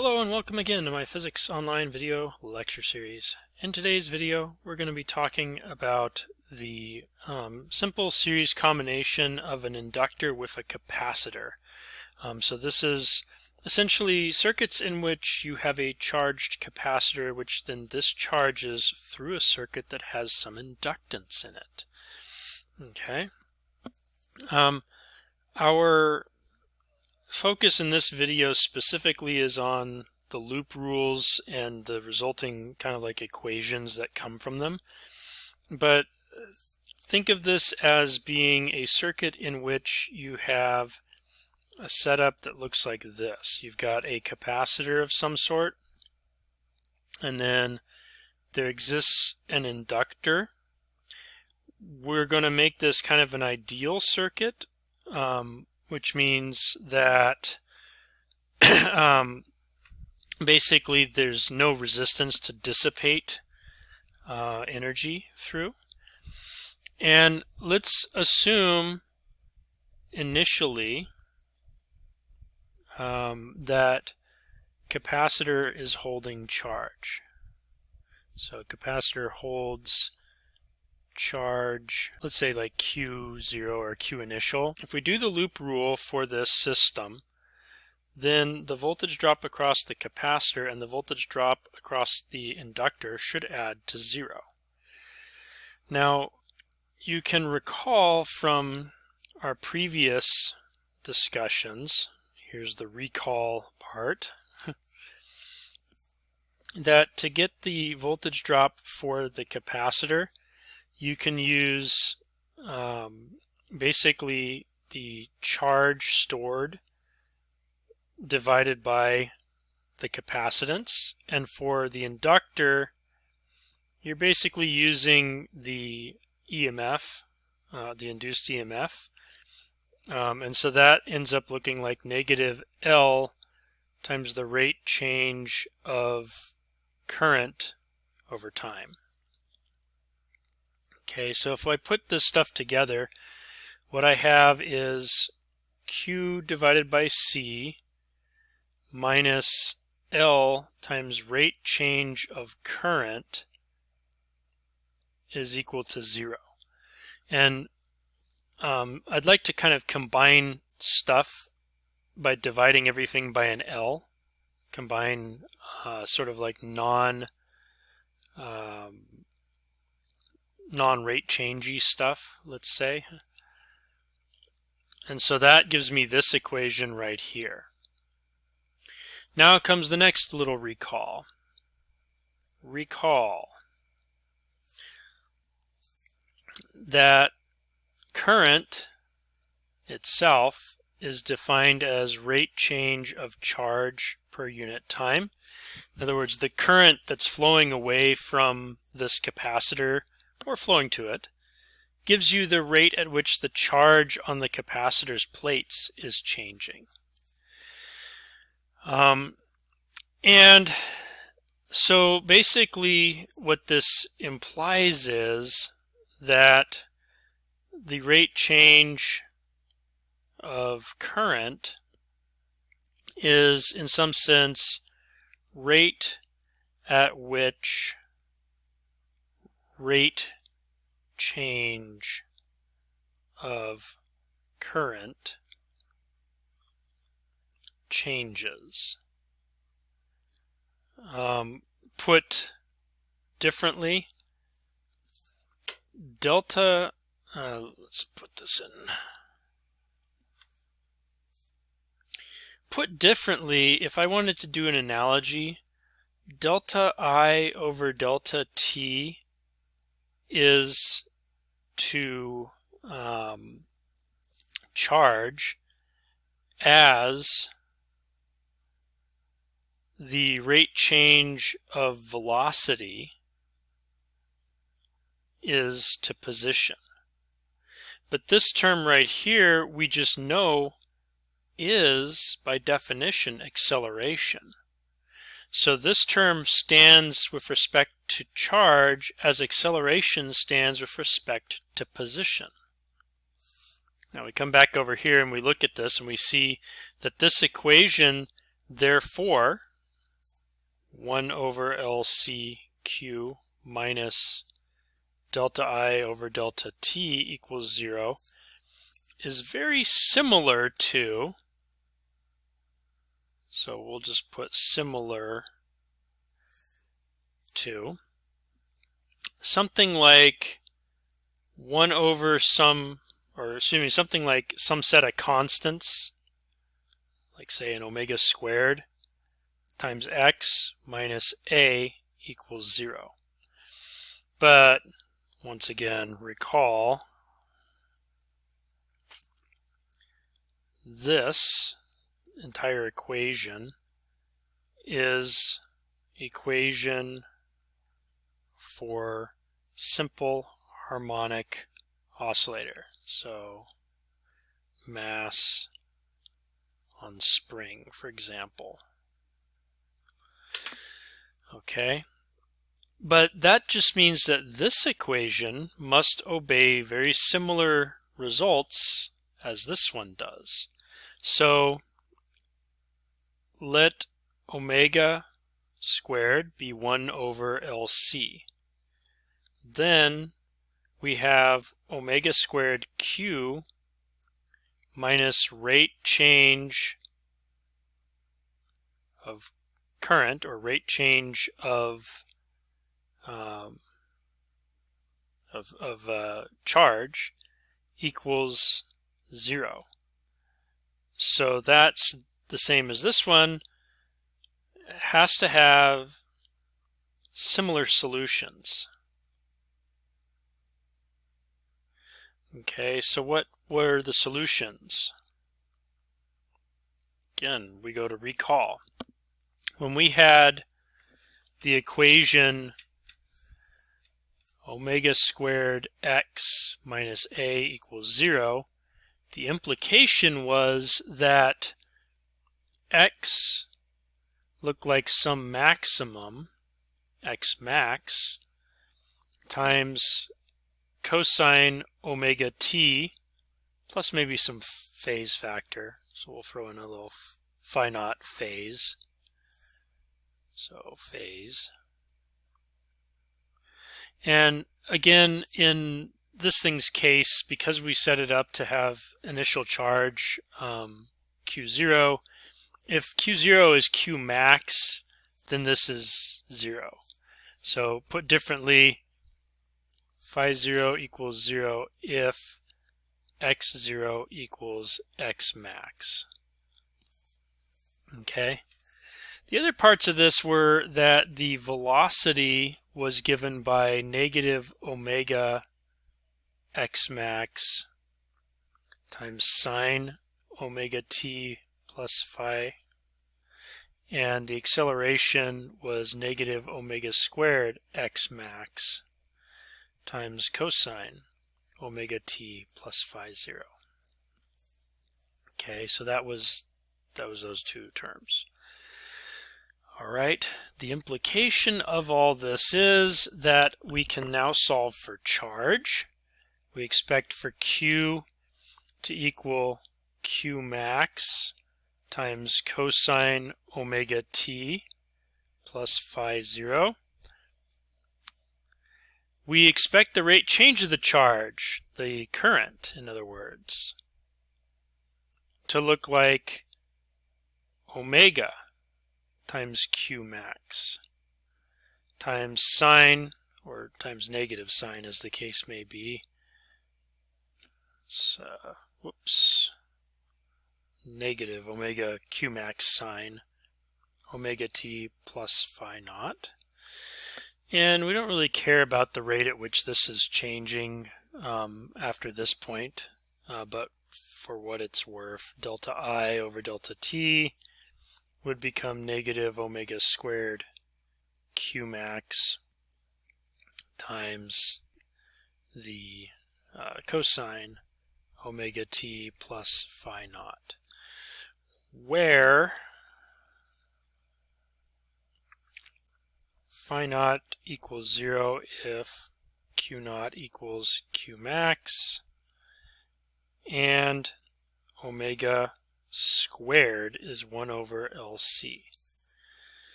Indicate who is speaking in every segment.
Speaker 1: Hello and welcome again to my Physics Online video lecture series. In today's video we're going to be talking about the simple series combination of an inductor with a capacitor. So this is essentially circuits in which you have a charged capacitor which then discharges through a circuit that has some inductance in it. Okay. Our focus in this video specifically is on the loop rules and the resulting kind of like equations that come from them. But think of this as being a circuit in which you have a setup that looks like this. You've got a capacitor of some sort, and then there exists an inductor. We're going to make this kind of an ideal circuit, which means that basically there's no resistance to dissipate energy through. And let's assume initially that capacitor is holding charge. So capacitor holds charge, let's say like Q0 or Q initial. If we do the loop rule for this system, then the voltage drop across the capacitor and the voltage drop across the inductor should add to 0. Now, you can recall from our previous discussions, here's the recall part, that to get the voltage drop for the capacitor, you can use basically the charge stored divided by the capacitance, and for the inductor you're basically using the EMF, the induced EMF, and so that ends up looking like negative L times the rate change of current over time. Okay, so if I put this stuff together, what I have is Q divided by C minus L times rate change of current is equal to 0. And I'd like to kind of combine stuff by dividing everything by an L, combine sort of like non-rate changey stuff, let's say. And so that gives me this equation right here. Now comes the next little recall. Recall that current itself is defined as rate change of charge per unit time. In other words, the current that's flowing away from this capacitor or flowing to it gives you the rate at which the charge on the capacitor's plates is changing. And so basically what this implies is that the rate change of current is in some sense rate at which rate change of current changes. Put differently, delta, let's put this in. Put differently, if I wanted to do an analogy, delta I over delta T is to charge as the rate change of velocity is to position. But this term right here we just know is by definition acceleration. So this term stands with respect to charge as acceleration stands with respect to position. Now we come back over here and we look at this and we see that this equation therefore 1 over LCQ minus delta I over delta T equals 0 is very similar to, so we'll just put similar to, something like 1 over some, or excuse me, something like some set of constants, like say an omega squared times x minus a equals 0. But once again, recall this entire equation is equation for simple harmonic oscillator. So mass on spring, for example. Okay, but that just means that this equation must obey very similar results as this one does. So let omega squared be 1 over LC. Then we have omega squared Q minus rate change of current, or rate change of charge, equals 0. So that's the same as this one. It has to have similar solutions. Okay, so what were the solutions? Again, we go to recall. When we had the equation omega squared x minus a equals 0, the implication was that x looked like some maximum, x max, times cosine omega t plus maybe some phase factor. So we'll throw in a little phi naught phase. So phase. And again, in this thing's case, because we set it up to have initial charge Q0, if Q0 is Q max, then this is 0. So put differently, phi 0 equals 0 if x0 equals x max. Okay. The other parts of this were that the velocity was given by negative omega x max times sine omega t plus phi, and the acceleration was negative omega squared x max times cosine omega t plus phi 0. Okay, so that was those two terms. All right, the implication of all this is that we can now solve for charge. We expect for Q to equal Q max times cosine omega t plus phi 0. We expect the rate change of the charge, the current, in other words, to look like omega times Q max times sine, or times negative sine as the case may be. So, negative omega Q max sine omega t plus phi naught. And we don't really care about the rate at which this is changing after this point, but for what it's worth, delta I over delta t would become negative omega squared Q max times the cosine omega t plus phi naught, where phi naught equals 0 if Q naught equals Q max, and omega squared is 1 over LC.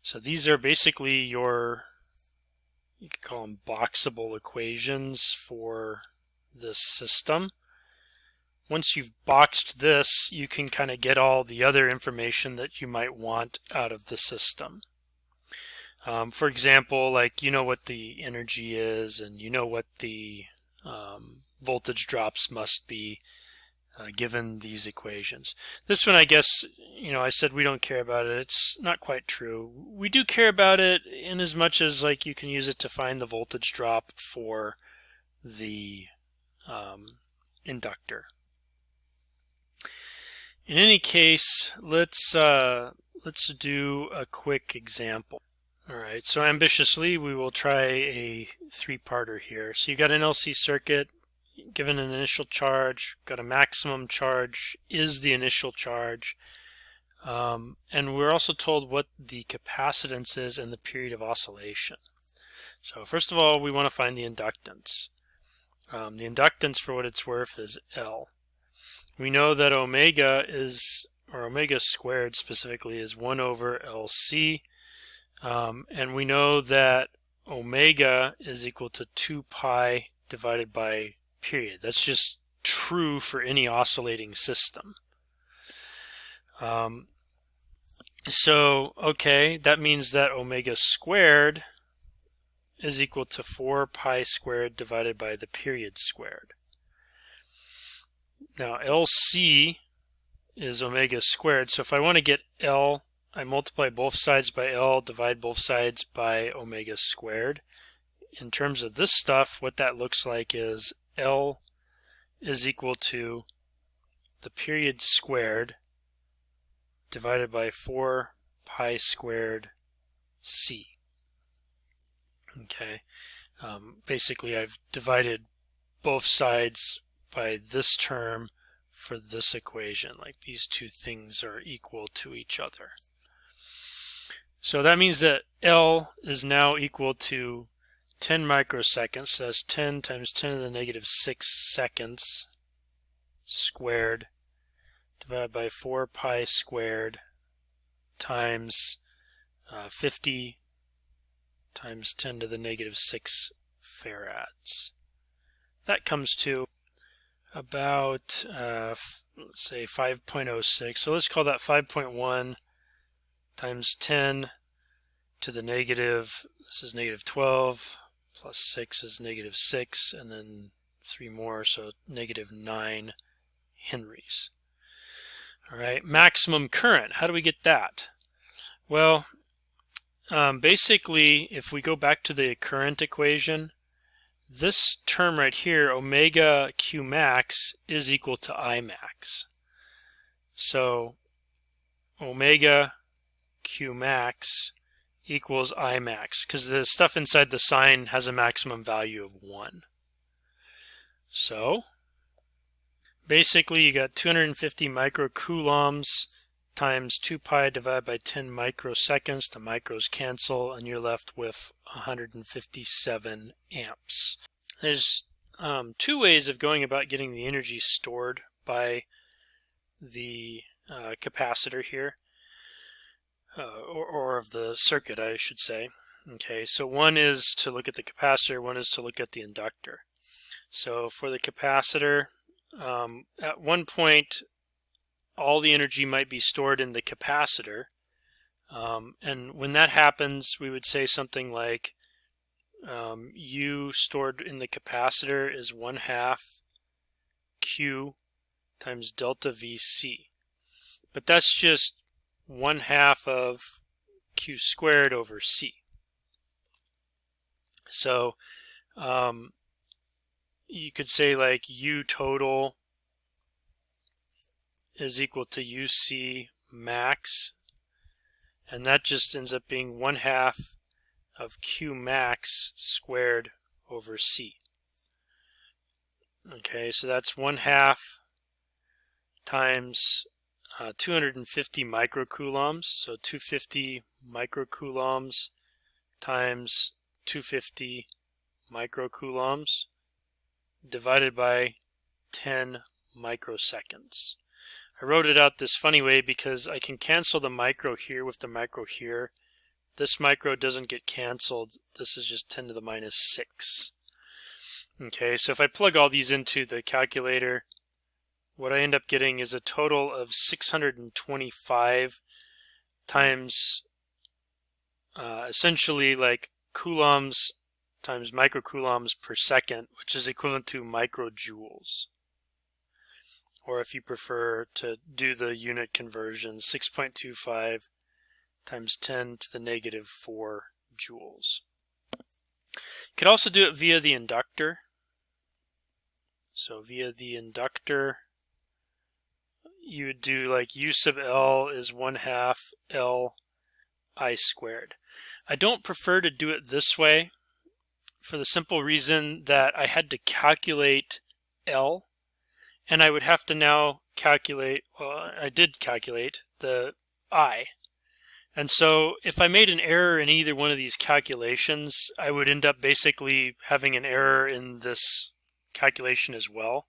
Speaker 1: So these are basically your, you could call them boxable equations for this system. Once you've boxed this, you can kind of get all the other information that you might want out of the system. For example, like you know what the energy is, and you know what the voltage drops must be given these equations. This one, I guess, I said we don't care about it. It's not quite true. We do care about it in as much as like you can use it to find the voltage drop for the inductor. In any case, let's do a quick example. All right, so ambitiously we will try a three-parter here. So you got an LC circuit, given an initial charge, got a maximum charge, is the initial charge, and we're also told what the capacitance is and the period of oscillation. So first of all, we want to find the inductance. The inductance, for what it's worth, is L. We know that omega is, or omega squared specifically, is 1 over LC, and we know that omega is equal to 2 pi divided by period. That's just true for any oscillating system. So, okay, that means that omega squared is equal to 4 pi squared divided by the period squared. Now, LC is omega squared, so if I want to get L, I multiply both sides by L, divide both sides by omega squared. In terms of this stuff, what that looks like is L is equal to the period squared divided by 4 pi squared C. Okay, basically I've divided both sides by this term for this equation, like these two things are equal to each other. So that means that L is now equal to 10 microseconds, so that's 10 times 10 to the negative 6 seconds squared divided by 4 pi squared times 50 times 10 to the negative 6 farads. That comes to about, let's say 5.06. So let's call that 5.1 times 10 to the negative, this is negative 12, plus 6 is negative 6, and then 3 more, so negative 9 henries. All right, maximum current, how do we get that? Well, basically, if we go back to the current equation, this term right here, omega q max, is equal to I max. So omega q max equals I max, because the stuff inside the sign has a maximum value of 1. So basically you got 250 microcoulombs times 2 pi divided by 10 microseconds. The micros cancel and you're left with 157 amps. There's two ways of going about getting the energy stored by the capacitor here, or of the circuit, I should say. Okay, so one is to look at the capacitor, one is to look at the inductor. So for the capacitor, at one point all the energy might be stored in the capacitor, and when that happens we would say something like U stored in the capacitor is 1/2 Q times delta VC, but that's just 1/2 of Q squared over C. So you could say like U total is equal to UC max, and that just ends up being 1/2 of Q max squared over C. Okay, so that's 1/2 times 250 microcoulombs, so 250 microcoulombs times 250 microcoulombs divided by 10 microseconds. I wrote it out this funny way because I can cancel the micro here with the micro here, This micro doesn't get canceled. This is just 10 to the minus 6. Okay, so if I plug all these into the calculator, what I end up getting is a total of 625 times essentially like coulombs times microcoulombs per second, which is equivalent to microjoules. Or if you prefer to do the unit conversion, 6.25 times 10 to the negative 4 joules. You could also do it via the inductor. So via the inductor, you would do like U sub L is 1/2 L I squared. I don't prefer to do it this way for the simple reason that I had to calculate L, and I would have to now calculate, well, I did calculate the I. And so if I made an error in either one of these calculations, I would end up basically having an error in this calculation as well.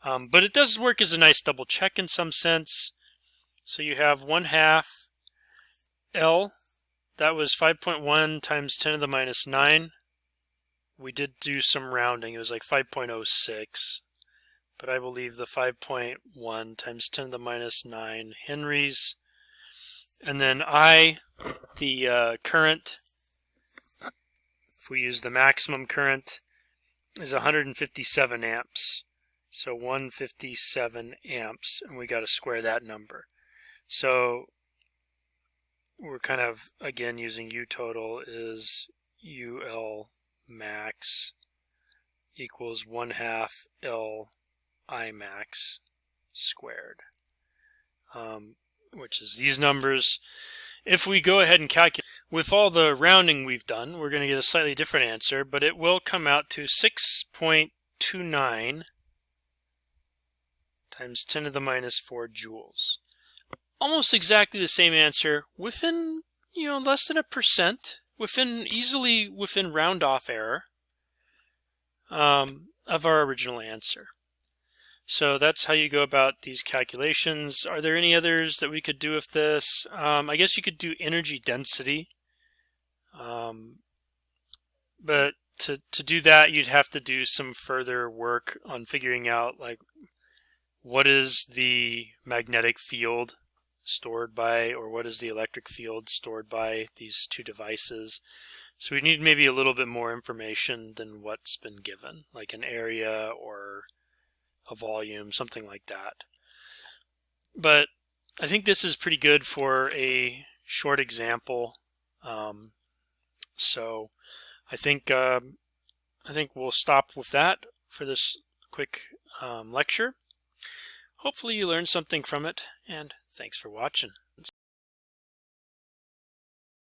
Speaker 1: But it does work as a nice double check in some sense. So you have 1/2 L, that was 5.1 times 10 to the minus 9. We did do some rounding, it was like 5.06. But I believe the 5.1 times 10 to the minus 9 henries. And then I, the current, if we use the maximum current, is 157 amps. So 157 amps, and we got to square that number. So we're kind of, again, using U total is UL max equals 1/2 L I max squared, which is these numbers. If we go ahead and calculate, with all the rounding we've done, we're going to get a slightly different answer, but it will come out to 6.29 times 10 to the minus 4 joules. Almost exactly the same answer within, less than 1%, easily within round-off error of our original answer. So that's how you go about these calculations. Are there any others that we could do with this? I guess you could do energy density. But to do that, you'd have to do some further work on figuring out like what is the magnetic field stored by, or what is the electric field stored by these two devices. So we need maybe a little bit more information than what's been given, like an area or a volume, something like that. But I think this is pretty good for a short example. So I think we'll stop with that for this quick lecture. Hopefully you learned something from it, and thanks for watching.